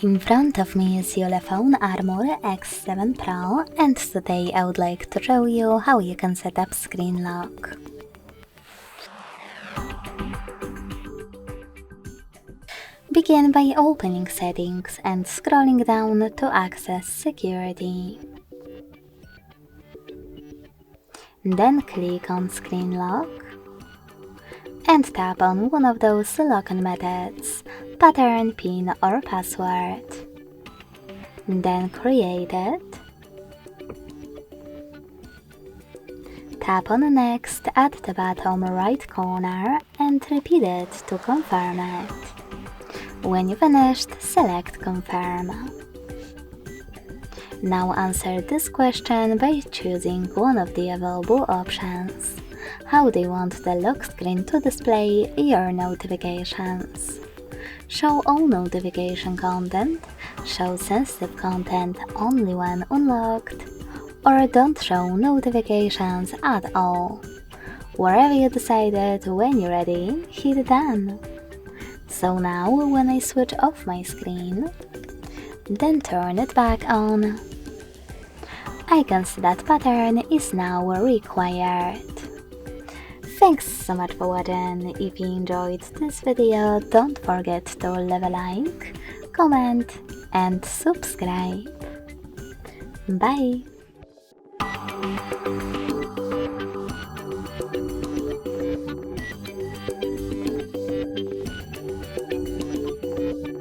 In front of me is ULEFONE Armor X7 Pro, and today I would like to show you how you can set up screen lock. Begin by opening Settings and scrolling down to access Security. Then click on Screen Lock and tap on one of those login methods, pattern, PIN or password. Then create it. Tap on Next at the bottom right corner and repeat it to confirm it. When you finished, select Confirm. Now answer this question by choosing one of the available options. How do you want the lock screen to display your notifications? Show all notification content, show sensitive content only when unlocked, or don't show notifications at all. Wherever you decided, when you're ready, hit Done. So now when I switch off my screen, then turn it back on, I can see that pattern is now required. Thanks so much for watching. If you enjoyed this video, don't forget to leave a like, comment and subscribe. Bye!